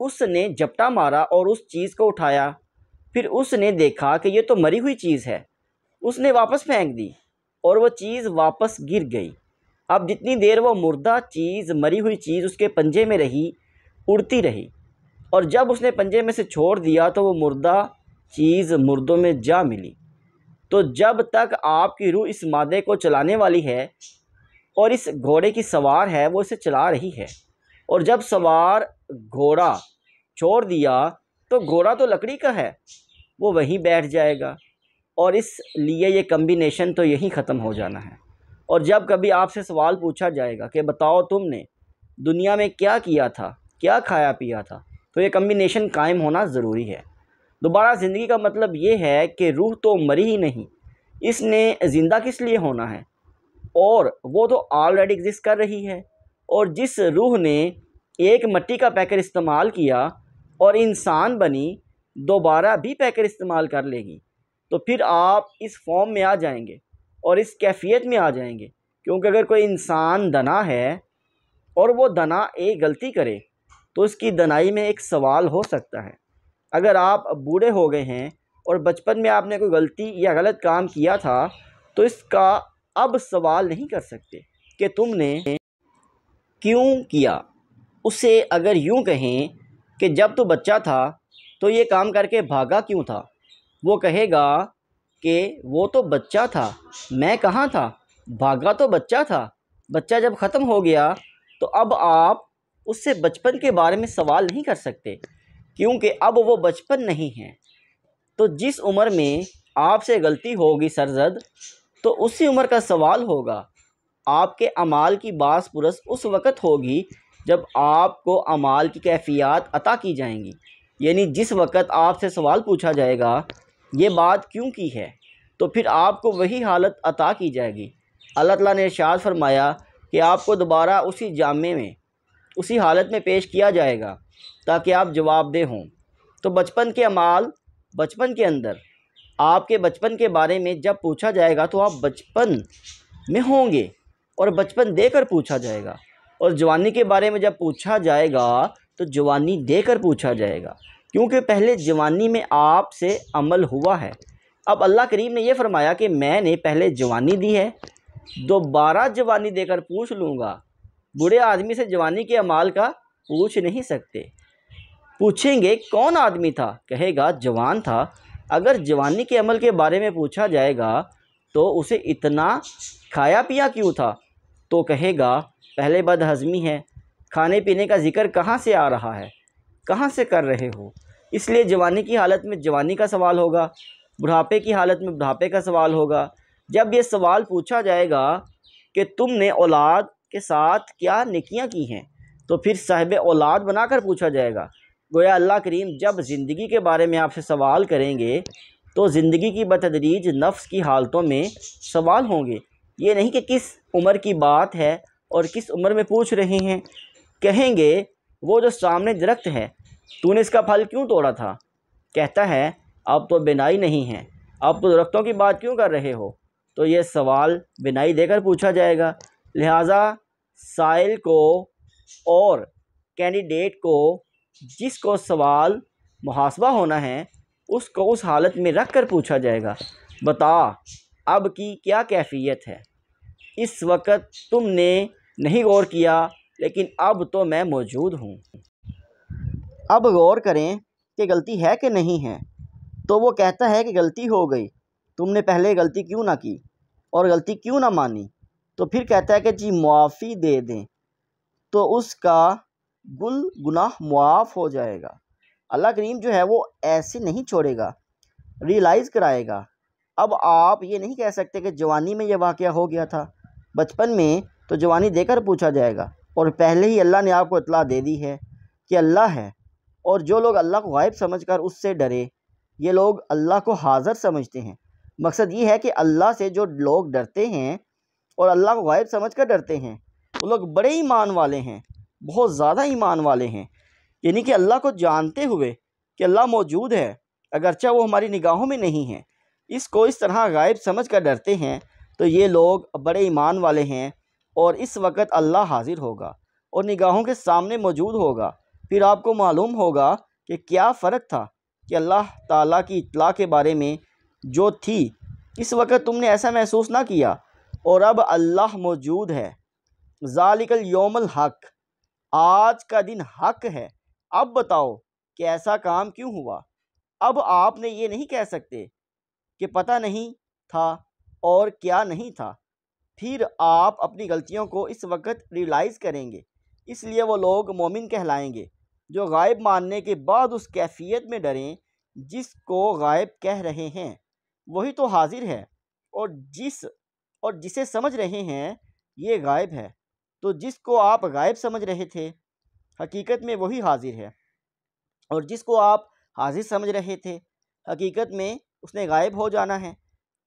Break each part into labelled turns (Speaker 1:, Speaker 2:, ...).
Speaker 1: اس نے جھپٹا مارا اور اس چیز کو اٹھایا، پھر اس نے دیکھا کہ یہ تو مری ہوئی چیز ہے، اس نے واپس پھینک دی اور وہ چیز واپس گر گئی۔ اب جتنی دیر وہ مردہ چیز، مری ہوئی چیز اس کے پنجے میں رہی، اڑتی رہی، اور جب اس نے پنجے میں سے چھوڑ دیا تو وہ مردہ چیز مردوں میں جا ملی۔ تو جب تک آپ کی روح اس مادے کو چلانے والی ہے اور اس گھوڑے کی سوار ہے، وہ اسے چلا رہی ہے، اور جب سوار گھوڑا چھوڑ دیا تو گھوڑا تو لکڑی کا ہے، وہ وہیں بیٹھ جائے گا، اور اس لیے یہ کمبینیشن تو یہیں ختم ہو جانا ہے۔ اور جب کبھی آپ سے سوال پوچھا جائے گا کہ بتاؤ تم نے دنیا میں کیا کیا تھا، کیا کھایا پیا تھا، تو یہ کمبینیشن قائم ہونا ضروری ہے۔ دوبارہ زندگی کا مطلب یہ ہے کہ روح تو مری ہی نہیں، اس نے زندہ کس لیے ہونا ہے، اور وہ تو آلریڈی ایگزسٹ کر رہی ہے۔ اور جس روح نے ایک مٹی کا پیکر استعمال کیا اور انسان بنی، دوبارہ بھی پیکر استعمال کر لے گی، تو پھر آپ اس فارم میں آ جائیں گے اور اس کیفیت میں آ جائیں گے، کیونکہ اگر کوئی انسان دنا ہے اور وہ دنا ایک غلطی کرے تو اس کی دنائی میں ایک سوال ہو سکتا ہے۔ اگر آپ بوڑھے ہو گئے ہیں اور بچپن میں آپ نے کوئی غلطی یا غلط کام کیا تھا تو اس کا اب سوال نہیں کر سکتے کہ تم نے کیوں کیا۔ اسے اگر یوں کہیں کہ جب تو بچہ تھا تو یہ کام کر کے بھاگا کیوں تھا، وہ کہے گا کہ وہ تو بچہ تھا، میں کہاں تھا، بھاگا تو بچہ تھا، بچہ جب ختم ہو گیا تو اب آپ اس سے بچپن کے بارے میں سوال نہیں کر سکتے، کیونکہ اب وہ بچپن نہیں ہے۔ تو جس عمر میں آپ سے غلطی ہوگی سرزد، تو اسی عمر کا سوال ہوگا۔ آپ کے اعمال کی باز پرس اس وقت ہوگی جب آپ کو اعمال کی کیفیات عطا کی جائیں گی، یعنی جس وقت آپ سے سوال پوچھا جائے گا یہ بات کیوں کی ہے، تو پھر آپ کو وہی حالت عطا کی جائے گی۔ اللہ تعالیٰ نے ارشاد فرمایا کہ آپ کو دوبارہ اسی جامع میں، اسی حالت میں پیش کیا جائے گا تاکہ آپ جواب دہ ہوں۔ تو بچپن کے اعمال، بچپن کے اندر آپ کے بچپن کے بارے میں جب پوچھا جائے گا تو آپ بچپن میں ہوں گے اور بچپن دے کر پوچھا جائے گا، اور جوانی کے بارے میں جب پوچھا جائے گا تو جوانی دے کر پوچھا جائے گا، کیونکہ پہلے جوانی میں آپ سے عمل ہوا ہے۔ اب اللہ کریم نے یہ فرمایا کہ میں نے پہلے جوانی دی ہے، دوبارہ جوانی دے کر پوچھ لوں گا۔ بوڑھے آدمی سے جوانی کے اعمال کا پوچھ نہیں سکتے۔ پوچھیں گے کون آدمی تھا، کہے گا جوان تھا۔ اگر جوانی کے عمل کے بارے میں پوچھا جائے گا تو اسے اتنا کھایا پیا کیوں تھا، تو کہے گا پہلے بد ہضمی ہے، کھانے پینے کا ذکر کہاں سے آ رہا ہے، کہاں سے کر رہے ہو۔ اس لیے جوانی کی حالت میں جوانی کا سوال ہوگا، بڑھاپے کی حالت میں بڑھاپے کا سوال ہوگا۔ جب یہ سوال پوچھا جائے گا کہ تم نے اولاد کے ساتھ کیا نیکیاں کی ہیں، تو پھر صاحب اولاد بنا کر پوچھا جائے گا۔ گویا اللہ کریم جب زندگی کے بارے میں آپ سے سوال کریں گے تو زندگی کی بتدریج نفس کی حالتوں میں سوال ہوں گے، یہ نہیں کہ کس عمر کی بات ہے اور کس عمر میں پوچھ رہے ہیں۔ کہیں گے وہ جو سامنے درخت ہے، تو نے اس کا پھل کیوں توڑا تھا، کہتا ہے اب تو بینائی نہیں ہے، اب تو درختوں کی بات کیوں کر رہے ہو، تو یہ سوال بینائی دے کر پوچھا جائے گا۔ لہٰذا سائل کو اور کینڈیڈیٹ کو، جس کو سوال محاسبہ ہونا ہے، اس کو اس حالت میں رکھ کر پوچھا جائے گا، بتا اب کی کیا کیفیت ہے، اس وقت تم نے نہیں غور کیا لیکن اب تو میں موجود ہوں، اب غور کریں کہ غلطی ہے کہ نہیں ہے۔ تو وہ کہتا ہے کہ غلطی ہو گئی، تم نے پہلے غلطی کیوں نہ کی اور غلطی کیوں نہ مانی، تو پھر کہتا ہے کہ جی معافی دے دیں، تو اس کا گناہ معاف ہو جائے گا۔ اللہ کریم جو ہے وہ ایسے نہیں چھوڑے گا، ریئلائز کرائے گا۔ اب آپ یہ نہیں کہہ سکتے کہ جوانی میں یہ واقعہ ہو گیا تھا، بچپن میں تو جوانی دے کر پوچھا جائے گا، اور پہلے ہی اللہ نے آپ کو اطلاع دے دی ہے کہ اللہ ہے، اور جو لوگ اللہ کو غائب سمجھ کر اس سے ڈرے، یہ لوگ اللہ کو حاضر سمجھتے ہیں۔ مقصد یہ ہے کہ اللہ سے جو لوگ ڈرتے ہیں اور اللہ کو غائب سمجھ کر ڈرتے ہیں، وہ لوگ بڑے ایمان والے ہیں، بہت زیادہ ایمان والے ہیں، یعنی کہ اللہ کو جانتے ہوئے کہ اللہ موجود ہے اگرچہ وہ ہماری نگاہوں میں نہیں ہے، اس کو اس طرح غائب سمجھ کر ڈرتے ہیں، تو یہ لوگ بڑے ایمان والے ہیں، اور اس وقت اللہ حاضر ہوگا اور نگاہوں کے سامنے موجود ہوگا۔ پھر آپ کو معلوم ہوگا کہ کیا فرق تھا کہ اللہ تعالیٰ کی اطلاع کے بارے میں جو تھی اس وقت تم نے ایسا محسوس نہ کیا، اور اب اللہ موجود ہے۔ ذالک الیوم الحق، آج کا دن حق ہے۔ اب بتاؤ کہ ایسا کام کیوں ہوا؟ اب آپ نے یہ نہیں کہہ سکتے کہ پتہ نہیں تھا اور کیا نہیں تھا۔ پھر آپ اپنی غلطیوں کو اس وقت ریئلائز کریں گے۔ اس لیے وہ لوگ مومن کہلائیں گے جو غائب ماننے کے بعد اس کیفیت میں ڈریں جس کو غائب کہہ رہے ہیں۔ وہی تو حاضر ہے، اور جسے سمجھ رہے ہیں یہ غائب ہے، تو جس کو آپ غائب سمجھ رہے تھے حقیقت میں وہی حاضر ہے، اور جس کو آپ حاضر سمجھ رہے تھے حقیقت میں اس نے غائب ہو جانا ہے،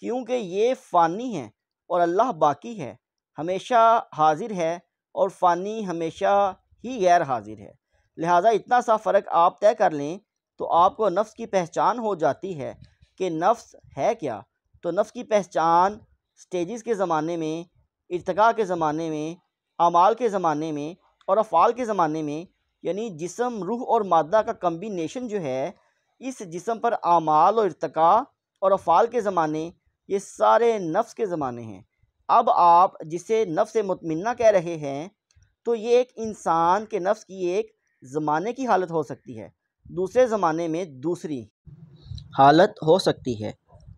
Speaker 1: کیونکہ یہ فانی ہے اور اللہ باقی ہے، ہمیشہ حاضر ہے، اور فانی ہمیشہ ہی غیر حاضر ہے۔ لہٰذا اتنا سا فرق آپ طے کر لیں تو آپ کو نفس کی پہچان ہو جاتی ہے کہ نفس ہے کیا۔ تو نفس کی پہچان سٹیجز کے زمانے میں، ارتقاء کے زمانے میں، اعمال کے زمانے میں اور افعال کے زمانے میں، یعنی جسم، روح اور مادہ کا کمبینیشن جو ہے، اس جسم پر اعمال اور ارتقاء اور افعال کے زمانے، یہ سارے نفس کے زمانے ہیں۔ اب آپ جسے نفس مطمئنہ کہہ رہے ہیں تو یہ ایک انسان کے نفس کی ایک زمانے کی حالت ہو سکتی ہے، دوسرے زمانے میں دوسری حالت ہو سکتی ہے،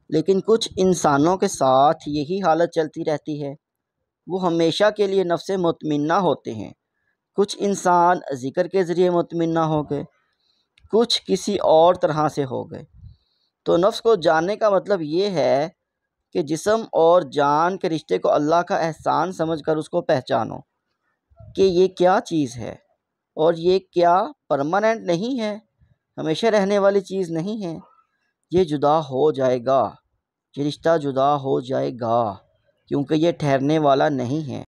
Speaker 1: لیکن کچھ انسانوں کے ساتھ یہی حالت چلتی رہتی ہے، وہ ہمیشہ کے لیے نفس مطمئنہ ہوتے ہیں۔ کچھ انسان ذکر کے ذریعے مطمئنہ ہو گئے، کچھ کسی اور طرح سے ہو گئے۔ تو نفس کو جاننے کا مطلب یہ ہے کہ جسم اور جان کے رشتے کو اللہ کا احسان سمجھ کر اس کو پہچانو کہ یہ کیا چیز ہے، اور یہ کیا پرماننٹ نہیں ہے، ہمیشہ رہنے والی چیز نہیں ہے، یہ جدا ہو جائے گا، یہ رشتہ جدا ہو جائے گا، کیونکہ یہ ٹھہرنے والا نہیں ہے،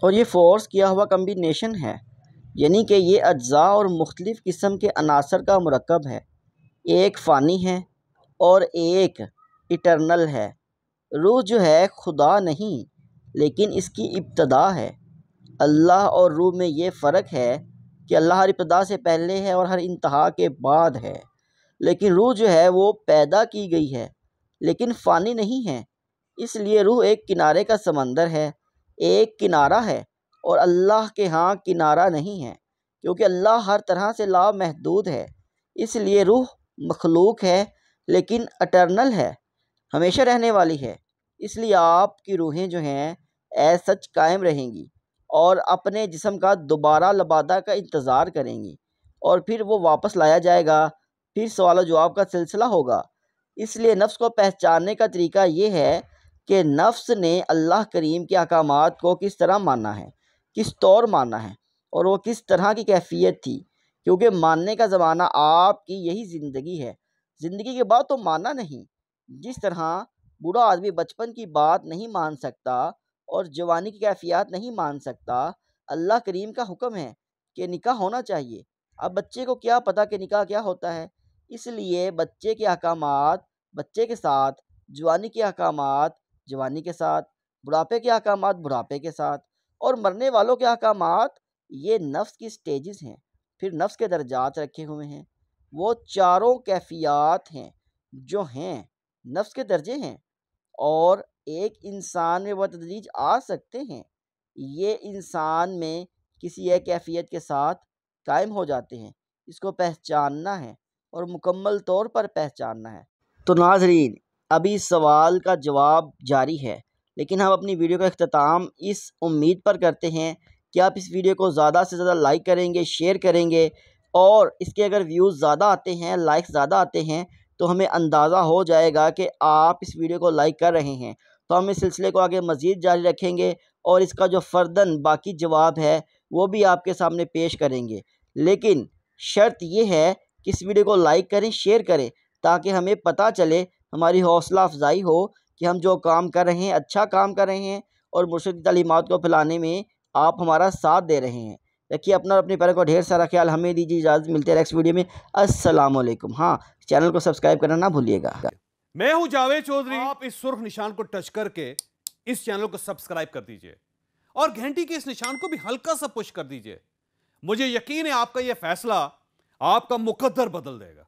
Speaker 1: اور یہ فورس کیا ہوا کمبینیشن ہے، یعنی کہ یہ اجزاء اور مختلف قسم کے عناصر کا مرکب ہے، ایک فانی ہے اور ایک ایٹرنل ہے۔ روح جو ہے خدا نہیں، لیکن اس کی ابتدا ہے۔ اللہ اور روح میں یہ فرق ہے کہ اللہ ہر ابتدا سے پہلے ہے اور ہر انتہا کے بعد ہے، لیکن روح جو ہے وہ پیدا کی گئی ہے لیکن فانی نہیں ہے۔ اس لیے روح ایک کنارے کا سمندر ہے، ایک کنارہ ہے، اور اللہ کے ہاں کنارہ نہیں ہے، کیونکہ اللہ ہر طرح سے لامحدود ہے۔ اس لیے روح مخلوق ہے لیکن اٹرنل ہے، ہمیشہ رہنے والی ہے۔ اس لیے آپ کی روحیں جو ہیں ایز سچ قائم رہیں گی اور اپنے جسم کا دوبارہ لبادہ کا انتظار کریں گی، اور پھر وہ واپس لایا جائے گا، پھر سوال و جواب کا سلسلہ ہوگا۔ اس لیے نفس کو پہچاننے کا طریقہ یہ ہے کہ نفس نے اللہ کریم کے احکامات کو کس طرح مانا ہے، کس طور مانا ہے، اور وہ کس طرح کی کیفیت تھی، کیونکہ ماننے کا زمانہ آپ کی یہی زندگی ہے، زندگی کے بعد تو ماننا نہیں۔ جس طرح بوڑھا آدمی بچپن کی بات نہیں مان سکتا اور جوانی کی کیفیات نہیں مان سکتا، اللہ کریم کا حکم ہے کہ نکاح ہونا چاہیے۔ اب بچے کو کیا پتہ کہ نکاح کیا ہوتا ہے، اس لیے بچے کے احکامات بچے کے ساتھ، جوانی کے احکامات جوانی کے ساتھ، بڑھاپے کے احکامات بڑھاپے کے ساتھ، اور مرنے والوں کے احکامات، یہ نفس کی سٹیجز ہیں۔ پھر نفس کے درجات رکھے ہوئے ہیں، وہ چاروں کیفیات ہیں جو ہیں نفس کے درجے ہیں، اور ایک انسان میں وہ تدریج آ سکتے ہیں۔ یہ انسان میں کسی ایک کیفیت کے ساتھ قائم ہو جاتے ہیں، اس کو پہچاننا ہے اور مکمل طور پر پہچاننا ہے۔ تو ناظرین، ابھی سوال کا جواب جاری ہے، لیکن ہم اپنی ویڈیو کا اختتام اس امید پر کرتے ہیں کہ آپ اس ویڈیو کو زیادہ سے زیادہ لائک کریں گے، شیئر کریں گے، اور اس کے اگر ویوز زیادہ آتے ہیں، لائک زیادہ آتے ہیں، تو ہمیں اندازہ ہو جائے گا کہ آپ اس ویڈیو کو لائک کر رہے ہیں، تو ہم اس سلسلے کو آگے مزید جاری رکھیں گے، اور اس کا جو فرداً باقی جواب ہے وہ بھی آپ کے سامنے پیش کریں گے۔ لیکن شرط یہ ہے کہ اس ویڈیو کو لائک کریں، شیئر کریں، تاکہ ہمیں پتہ چلے، ہماری حوصلہ افزائی ہو کہ ہم جو کام کر رہے ہیں اچھا کام کر رہے ہیں، اور مرشد کی تعلیمات کو پھیلانے میں آپ ہمارا ساتھ دے رہے ہیں۔ رکھیے اپنا اور اپنے پیاروں کو ڈھیر سارا خیال، ہمیں دیجیے اجازت، ملتے ہیں نیکسٹ ویڈیو میں۔ السلام علیکم۔ ہاں، چینل کو سبسکرائب کرنا نہ بھولیے گا۔
Speaker 2: میں ہوں جاوید چودھری، آپ اس سرخ نشان کو ٹچ کر کے اس چینل کو سبسکرائب کر دیجئے، اور گھنٹی کے اس نشان کو بھی ہلکا سا پش کر دیجئے۔ مجھے یقین ہے آپ کا یہ فیصلہ آپ کا مقدر بدل دے گا.